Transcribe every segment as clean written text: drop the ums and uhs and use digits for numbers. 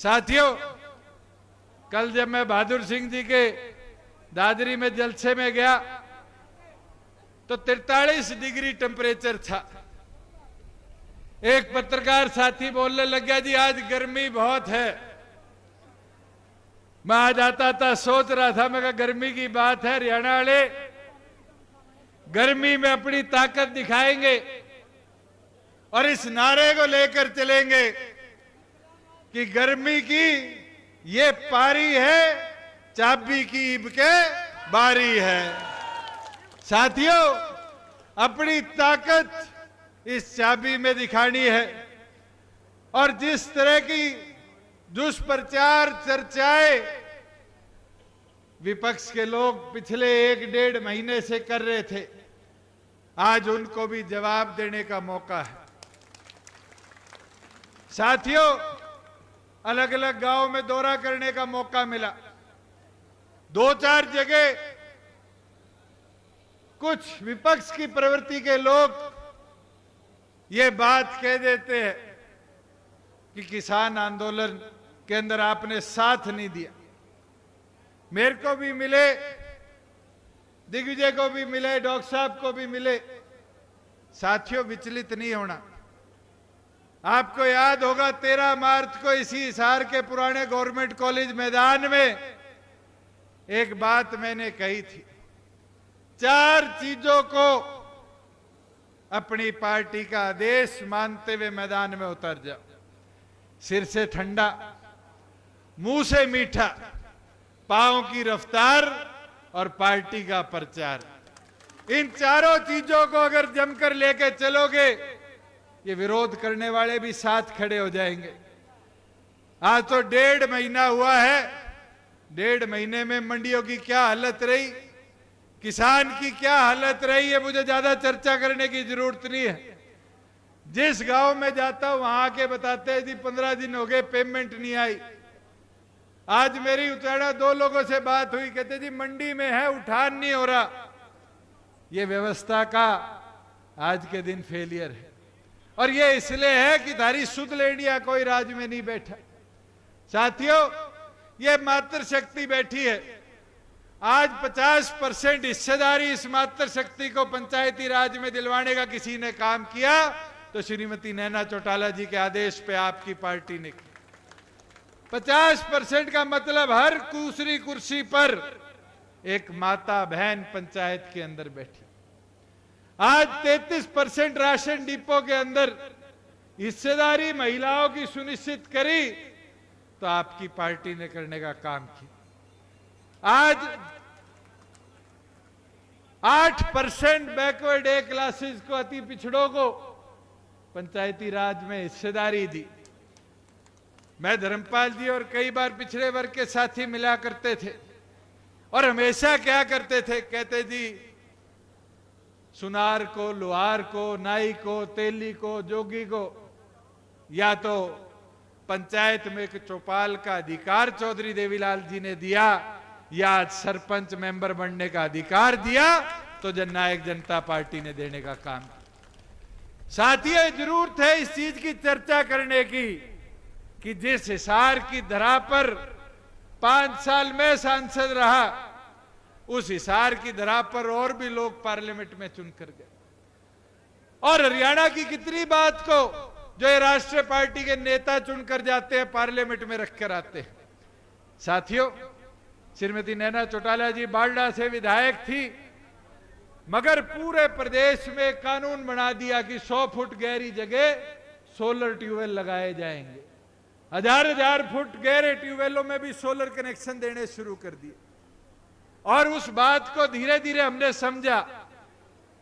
साथियों, कल जब मैं बहादुर सिंह जी के दादरी में जलसे में गया तो 43 डिग्री टेम्परेचर था। एक पत्रकार साथी बोलने लग गया, जी आज गर्मी बहुत है। मैं आज आता था सोच रहा था, मैं कहा गर्मी की बात है, हरियाणा वाले गर्मी में अपनी ताकत दिखाएंगे और इस नारे को लेकर चलेंगे कि गर्मी की ये पारी है, चाबी की ईब के बारी है। साथियों, अपनी ताकत इस चाबी में दिखानी है और जिस तरह की दुष्प्रचार चर्चाएं विपक्ष के लोग पिछले 1-1.5 महीने से कर रहे थे, आज उनको भी जवाब देने का मौका है। साथियों, अलग अलग गांव में दौरा करने का मौका मिला। 2-4 जगह कुछ विपक्ष की प्रवृत्ति के लोग ये बात कह देते हैं कि किसान आंदोलन के अंदर आपने साथ नहीं दिया। मेरे को भी मिले, दिग्विजय को भी मिले, डॉक्टर साहब को भी मिले। साथियों, विचलित नहीं होना। आपको याद होगा 13 मार्च को इसी हिसार के पुराने गवर्नमेंट कॉलेज मैदान में एक बात मैंने कही थी, 4 चीजों को अपनी पार्टी का आदेश मानते हुए मैदान में उतर जाओ। सिर से ठंडा, मुंह से मीठा, पांव की रफ्तार और पार्टी का प्रचार। इन चारों चीजों को अगर जमकर लेके चलोगे, ये विरोध करने वाले भी साथ खड़े हो जाएंगे। आज तो 1.5 महीना हुआ है। 1.5 महीने में मंडियों की क्या हालत रही, किसान की क्या हालत रही है, मुझे ज्यादा चर्चा करने की जरूरत नहीं है। जिस गांव में जाता हूं वहां आके बताते हैं, जी 15 दिन हो गए पेमेंट नहीं आई। आज मेरी उचाड़ा 2 लोगों से बात हुई, कहते जी मंडी में है, उठान नहीं हो रहा। ये व्यवस्था का आज के दिन फेलियर है और ये इसलिए है कि धारी सुध लेनिया कोई राज में नहीं बैठा। साथियों, ये मातृशक्ति बैठी है। आज 50% हिस्सेदारी इस मातृशक्ति को पंचायती राज में दिलवाने का किसी ने काम किया तो श्रीमती नैना चौटाला जी के आदेश पे आपकी पार्टी ने किया। 50% का मतलब हर दूसरी कुर्सी पर एक माता बहन पंचायत के अंदर बैठी। आज 33% राशन डिपो के अंदर हिस्सेदारी महिलाओं की सुनिश्चित करी तो आपकी पार्टी ने करने का काम किया। आज 8% बैकवर्ड ए क्लासेस को, अति पिछड़ों को पंचायती राज में हिस्सेदारी दी। मैं धर्मपाल जी और कई बार पिछड़े वर्ग के साथी मिला करते थे और हमेशा क्या करते थे, कहते जी सुनार को, लोहार को, नाई को, तेली को, जोगी को या तो पंचायत में एक चौपाल का अधिकार चौधरी देवीलाल जी ने दिया या सरपंच मेंबर बनने का अधिकार दिया तो जननायक जनता पार्टी ने देने का काम किया। साथियों, जरूरत है इस चीज की चर्चा करने की कि जिस हिसार की धरा पर 5 साल में सांसद रहा, उस हिसार की धरा पर और भी लोग पार्लियामेंट में चुनकर गए। और हरियाणा की कितनी बात को जो ये राष्ट्रीय पार्टी के नेता चुनकर जाते हैं, पार्लियामेंट में रखकर आते हैं। साथियों, श्रीमती नैना चौटाला जी बालडा से विधायक थी, मगर पूरे प्रदेश में कानून बना दिया कि 100 फुट गहरी जगह सोलर ट्यूबवेल लगाए जाएंगे। 1000 फुट गहरे ट्यूबवेलों में भी सोलर कनेक्शन देने शुरू कर दिए। और उस बात को धीरे धीरे हमने समझा,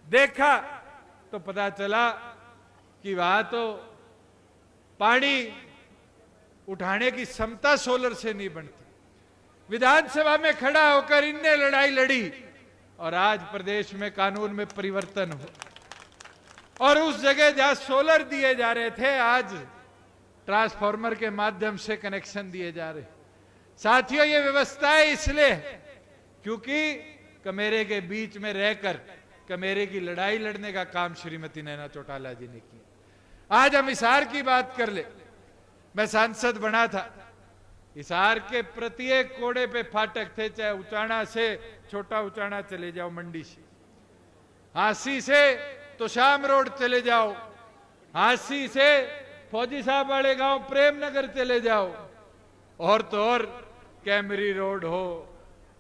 देखा तो पता चला कि वहां तो पानी उठाने की क्षमता सोलर से नहीं बनती। विधानसभा में खड़ा होकर इनने लड़ाई लड़ी और आज प्रदेश में कानून में परिवर्तन हो और उस जगह जहां सोलर दिए जा रहे थे, आज ट्रांसफार्मर के माध्यम से कनेक्शन दिए जा रहे। साथियों, ये व्यवस्थाएं इसलिए क्योंकि कमेरे के बीच में रहकर कमेरे की लड़ाई लड़ने का काम श्रीमती नैना चौटाला जी ने किया। आज हम हिसार की बात कर ले। मैं सांसद बना था, हिसार के प्रत्येक कोड़े पे फाटक थे, चाहे उचाना से छोटा उचाना चले जाओ मंडी से, हांसी से तो शाम रोड चले जाओ, हांसी से फौजी साहब वाले गांव प्रेमनगर चले जाओ, और तो और कैमरी रोड हो,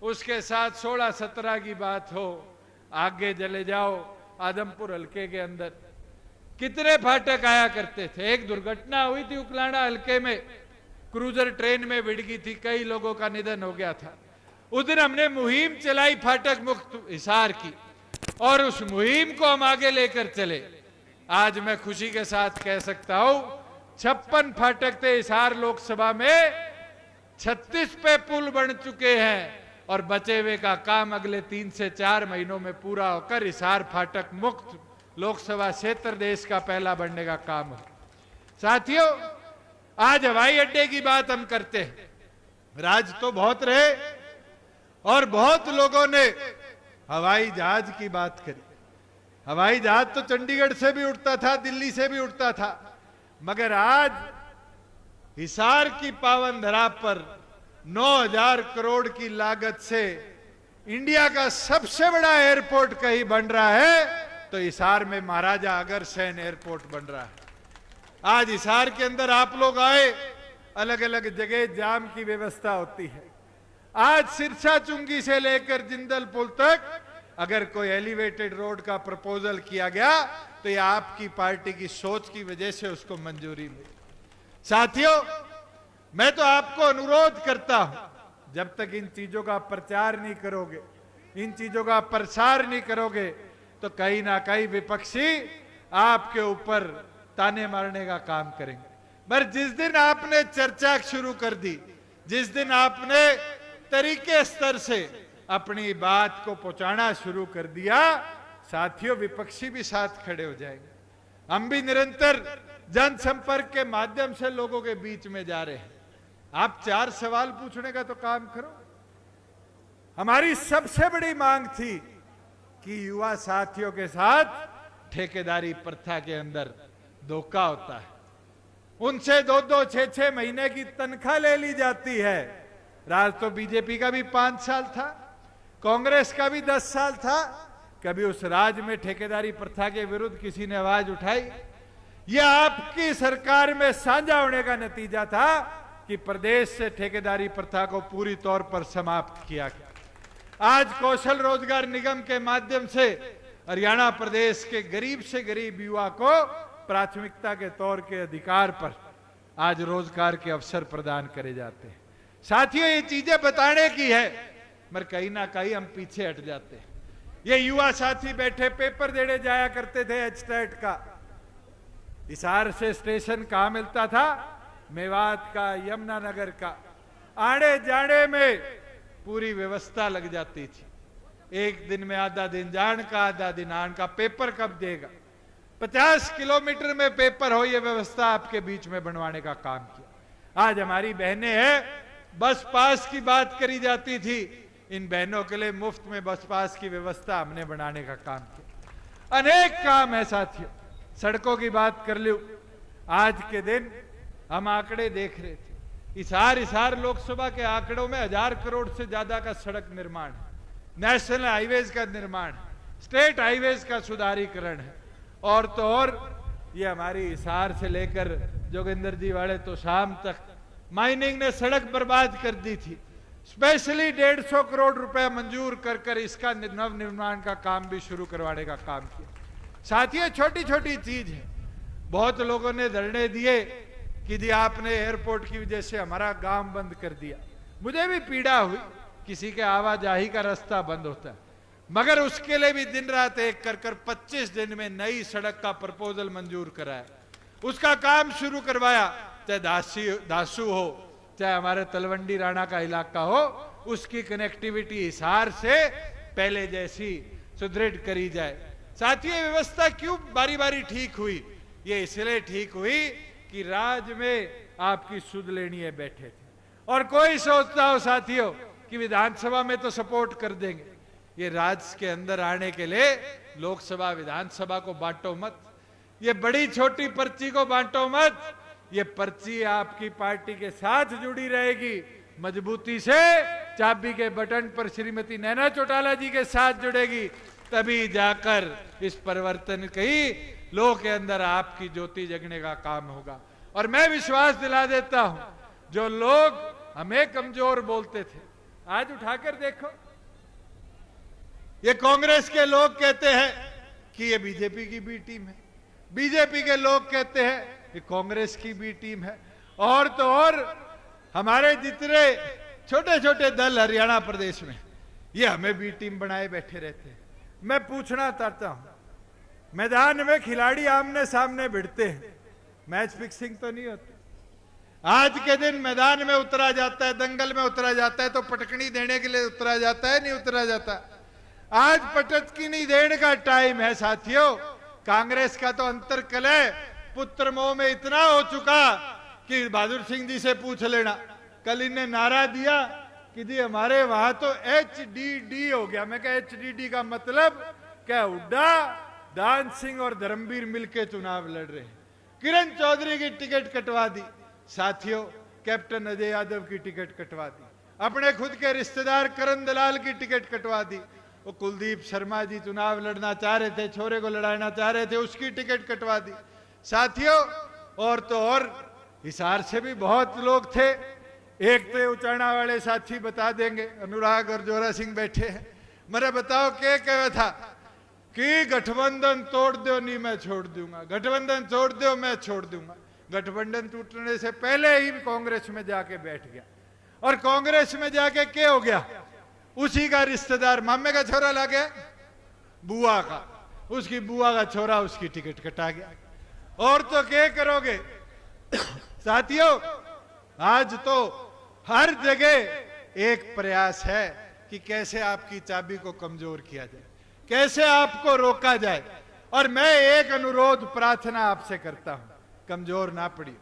उसके साथ 16-17 की बात हो, आगे चले जाओ आदमपुर हल्के के अंदर कितने फाटक आया करते थे। एक दुर्घटना हुई थी उकलाना हल्के में, क्रूजर ट्रेन में भिड़ गई थी, कई लोगों का निधन हो गया था। उस दिन हमने मुहिम चलाई फाटक मुक्त हिसार की, और उस मुहिम को हम आगे लेकर चले। आज मैं खुशी के साथ कह सकता हूं 56 फाटक थे हिसार लोकसभा में, 36 पे पुल बन चुके हैं, और बचे हुए का काम अगले 3 से 4 महीनों में पूरा होकर हिसार फाटक मुक्त लोकसभा क्षेत्र देश का पहला बनने का काम है। साथियों, आज हवाई अड्डे की बात हम करते हैं, राज तो बहुत रहे और बहुत लोगों ने हवाई जहाज की बात करी। हवाई जहाज तो चंडीगढ़ से भी उड़ता था, दिल्ली से भी उड़ता था, मगर आज हिसार की पावन धरा पर 9,000 करोड़ की लागत से इंडिया का सबसे बड़ा एयरपोर्ट कहीं बन रहा है तो हिसार में महाराजा अग्रसेन एयरपोर्ट बन रहा है। आज हिसार के अंदर आप लोग आए, अलग अलग जगह जाम की व्यवस्था होती है। आज सिरसा चुंगी से लेकर जिंदल पुल तक अगर कोई एलिवेटेड रोड का प्रपोजल किया गया तो यह आपकी पार्टी की सोच की वजह से उसको मंजूरी मिली। साथियों, मैं तो आपको अनुरोध करता हूं, जब तक इन चीजों का प्रचार नहीं करोगे, इन चीजों का प्रसार नहीं करोगे, तो कहीं ना कहीं विपक्षी आपके ऊपर ताने मारने का काम करेंगे। पर जिस दिन आपने चर्चा शुरू कर दी, जिस दिन आपने तरीके स्तर से अपनी बात को पहुंचाना शुरू कर दिया, साथियों विपक्षी भी साथ खड़े हो जाएंगे। हम भी निरंतर जनसंपर्क के माध्यम से लोगों के बीच में जा रहे हैं। आप 4 सवाल पूछने का तो काम करो। हमारी सबसे बड़ी मांग थी कि युवा साथियों के साथ ठेकेदारी प्रथा के अंदर धोखा होता है, उनसे 2-2, 6-6 महीने की तनख्वाह ले ली जाती है। राज तो बीजेपी का भी 5 साल था, कांग्रेस का भी 10 साल था। कभी उस राज में ठेकेदारी प्रथा के विरुद्ध किसी ने आवाज उठाई? यह आपकी सरकार में साझा होने का नतीजा था कि प्रदेश से ठेकेदारी प्रथा को पूरी तौर पर समाप्त किया गया। आज कौशल रोजगार निगम के माध्यम से हरियाणा प्रदेश के गरीब से गरीब युवा को प्राथमिकता के तौर के अधिकार पर आज रोजगार के अवसर प्रदान करे जाते हैं। साथियों, ये चीजें बताने की है, मगर कहीं ना कहीं हम पीछे हट जाते हैं। ये युवा साथी बैठे पेपर देने जाया करते थे एचटेट का, हिसार से स्टेशन कहां मिलता था? मेवात का, यमुनानगर का। आने जाने में पूरी व्यवस्था लग जाती थी, एक दिन में आधा दिन जान का आधा दिन आन का। पेपर कब देगा? 50 किलोमीटर में पेपर हो, यह व्यवस्था आपके बीच में बनवाने का काम किया। आज हमारी बहनें हैं, बस पास की बात करी जाती थी, इन बहनों के लिए मुफ्त में बस पास की व्यवस्था हमने बनाने का काम किया। अनेक काम है साथियों। सड़कों की बात कर लो, आज के दिन हम आंकड़े देख रहे थे, हिसार लोकसभा के आंकड़ों में 1000 करोड़ से ज्यादा का सड़क निर्माण है, नेशनल हाईवेज का निर्माण है, स्टेट हाईवेज का सुधारीकरण है, और तो और ये हमारी हिसार से लेकर जोगिंदर जी वाले तो शाम तक माइनिंग ने सड़क बर्बाद कर दी थी। स्पेशली 150 करोड़ रुपए मंजूर कर इसका नव निर्माण का काम भी शुरू करवाने का काम किया। साथियों, छोटी छोटी चीज है। बहुत लोगों ने धरने दिए कि जी आपने एयरपोर्ट की वजह से हमारा गांव बंद कर दिया। मुझे भी पीड़ा हुई, किसी के आवाजाही का रास्ता बंद होता है, मगर उसके लिए भी दिन रात एक कर 25 दिन में नई सड़क का प्रपोजल मंजूर कराया, उसका काम शुरू करवाया। चाहे दासू हो, चाहे हमारे तलवंडी राणा का इलाका हो, उसकी कनेक्टिविटी हिसार से पहले जैसी सुदृढ़ करी जाए। साथियों, व्यवस्था क्यों बारी बारी ठीक हुई? ये इसलिए ठीक हुई कि राज में आपकी सुध लेनी है बैठे थे, और कोई सोचता हो साथियों कि विधानसभा में तो सपोर्ट कर देंगे। ये राज्य के अंदर आने के लिए लोकसभा विधानसभा को बांटो मत, ये बड़ी छोटी पर्ची को बांटो मत, ये पर्ची आपकी पार्टी के साथ जुड़ी रहेगी, मजबूती से चाबी के बटन पर श्रीमती नैना चौटाला जी के साथ जुड़ेगी, तभी जाकर इस परिवर्तन की लोगों के अंदर आपकी ज्योति जगने का काम होगा। और मैं विश्वास दिला देता हूं, जो लोग हमें कमजोर बोलते थे, आज उठाकर देखो, ये कांग्रेस के लोग कहते हैं कि ये बीजेपी की बी टीम है, बीजेपी के लोग कहते हैं ये कांग्रेस की बी टीम है, और तो और हमारे जितने छोटे छोटे दल हरियाणा प्रदेश में ये हमें बी टीम बनाए बैठे रहते हैं। मैं पूछना चाहता हूं, मैदान में खिलाड़ी आमने सामने भिड़ते हैं, मैच फिक्सिंग तो नहीं होती? आज के दिन मैदान में उतरा जाता है, दंगल में उतरा जाता है, तो पटकनी देने के लिए उतरा जाता है, नहीं उतरा जाता? आज पटकनी देने का टाइम है साथियों। कांग्रेस का तो अंतरकलह पुत्र मोह में इतना हो चुका कि बहादुर सिंह जी से पूछ लेना, कल इन्हें नारा दिया कि जी हमारे वहां तो HDD हो गया। मैं कहा HDD का मतलब क्या? हुड्डा, दान सिंह और धर्मवीर मिलके चुनाव लड़ रहे हैं। किरण चौधरी की टिकट कटवा दी साथियों, कैप्टन अजय यादव की टिकट कटवा दी, अपने खुद के रिश्तेदार करण दलाल की टिकट कटवा दी, वो कुलदीप शर्मा जी चुनाव लड़ना चाह रहे थे, छोरे को लड़ाना चाह रहे थे, उसकी टिकट कटवा दी साथियों। और तो और हिसार से भी बहुत लोग थे, एक तो उचाणा वाले साथी बता देंगे, अनुराग और जोरा सिंह बैठे हैं। मेरे बताओ क्या कहा था कि गठबंधन तोड़ दो, नहीं मैं छोड़ दूंगा, गठबंधन तोड़ दो मैं छोड़ दूंगा। गठबंधन टूटने से पहले ही कांग्रेस में जाके बैठ गया, और कांग्रेस में जाके क्या हो गया? उसी का रिश्तेदार मामे का छोरा ला गया, बुआ का, उसकी बुआ का छोरा उसकी टिकट कटा गया। और तो क्या करोगे साथियों? आज तो हर जगह एक प्रयास है कि कैसे आपकी चाबी को कमजोर किया जाए, कैसे आपको रोका जाए। और मैं एक अनुरोध प्रार्थना आपसे करता हूं, कमजोर ना पड़िए,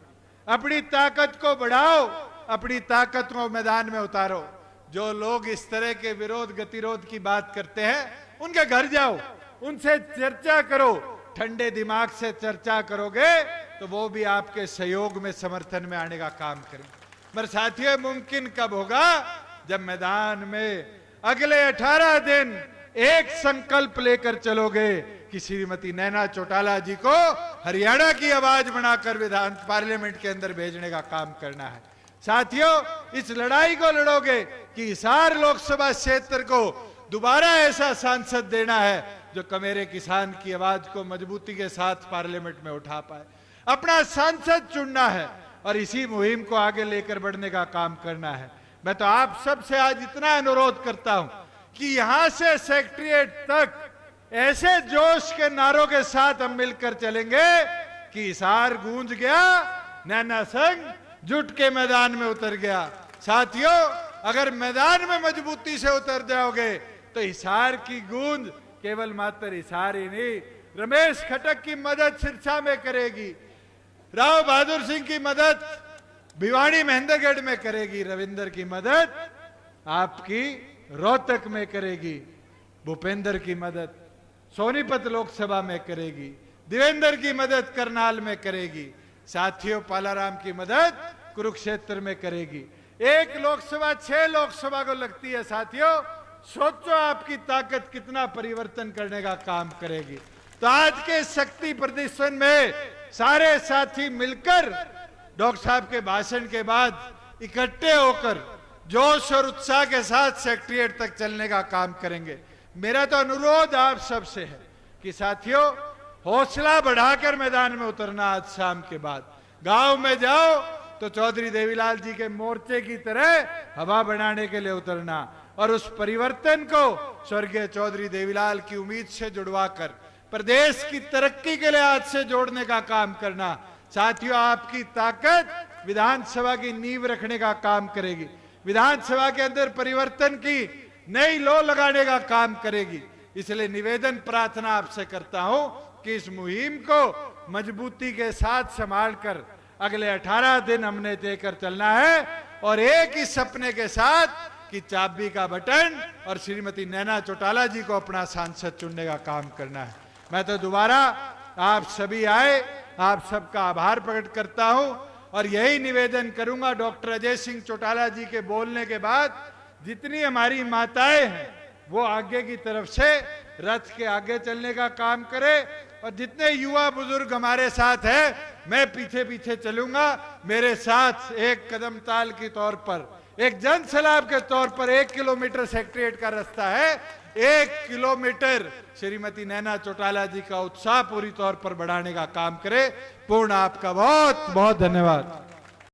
अपनी ताकत को बढ़ाओ, अपनी ताकत को मैदान में उतारो। जो लोग इस तरह के विरोध गतिरोध की बात करते हैं, उनके घर जाओ, उनसे चर्चा करो, ठंडे दिमाग से चर्चा करोगे तो वो भी आपके सहयोग में, समर्थन में आने का काम करेंगे। मगर साथियों, मुमकिन कब होगा? जब मैदान में अगले 18 दिन एक संकल्प लेकर चलोगे कि श्रीमती नैना चौटाला जी को हरियाणा की आवाज बनाकर विधान पार्लियामेंट के अंदर भेजने का काम करना है। साथियों, इस लड़ाई को लड़ोगे कि हिसार लोकसभा क्षेत्र को दोबारा ऐसा सांसद देना है जो कमेरे किसान की आवाज को मजबूती के साथ पार्लियामेंट में उठा पाए। अपना सांसद चुनना है और इसी मुहिम को आगे लेकर बढ़ने का काम करना है। मैं तो आप सबसे आज इतना अनुरोध करता हूं कि यहां से सेक्रेटरीएट तक ऐसे जोश के नारों के साथ हम मिलकर चलेंगे कि हिसार गूंज गया, नैना संघ जुट के मैदान में उतर गया। साथियों, अगर मैदान में मजबूती से उतर जाओगे तो हिसार की गूंज केवल मात्र हिसार ही नहीं, रमेश खटक की मदद सिरसा में करेगी, राव बहादुर सिंह की मदद भिवानी महेंद्रगढ़ में करेगी, रविंदर की मदद आपकी रोहतक में करेगी, भूपेंद्र की मदद सोनीपत लोकसभा में करेगी, देवेंद्र की मदद करनाल में करेगी, साथियों पालाराम की मदद कुरुक्षेत्र में करेगी। एक लोकसभा 6 लोकसभा को लगती है साथियों। सोचो आपकी ताकत कितना परिवर्तन करने का काम करेगी। तो आज के शक्ति प्रदर्शन में सारे साथी मिलकर डॉक्टर साहब के भाषण के बाद इकट्ठे होकर जोश और उत्साह के साथ सेक्रेटरीएट तक चलने का काम करेंगे। मेरा तो अनुरोध आप सबसे है कि साथियों, हौसला बढ़ाकर मैदान में उतरना। आज शाम के बाद गांव में जाओ तो चौधरी देवीलाल जी के मोर्चे की तरह हवा बनाने के लिए उतरना और उस परिवर्तन को स्वर्गीय चौधरी देवीलाल की उम्मीद से जुड़वाकर प्रदेश की तरक्की के लिए आज से जोड़ने का काम करना। साथियों, आपकी ताकत विधानसभा की नींव रखने का काम करेगी, विधानसभा के अंदर परिवर्तन की नई लौ लगाने का काम करेगी। इसलिए निवेदन प्रार्थना आपसे करता हूं कि इस मुहिम को मजबूती के साथ संभालकर अगले 18 दिन हमने देकर चलना है और एक ही सपने के साथ कि चाबी का बटन और श्रीमती नैना चौटाला जी को अपना सांसद चुनने का काम करना है। मैं तो दोबारा आप सभी आए, आप सबका आभार प्रकट करता हूं और यही निवेदन करूंगा डॉक्टर अजय सिंह चौटाला जी के बोलने के बाद, जितनी हमारी माताएं हैं वो आगे की तरफ से रथ के आगे चलने का काम करे, और जितने युवा बुजुर्ग हमारे साथ हैं मैं पीछे पीछे चलूंगा। मेरे साथ एक कदम ताल के तौर पर, एक जन सैलाब के तौर पर 1 किलोमीटर सेक्रेटरीट का रास्ता है। 1 किलोमीटर श्रीमती नैना चौटाला जी का उत्साह पूरी तौर पर बढ़ाने का काम करे। पूर्ण आपका बहुत बहुत धन्यवाद।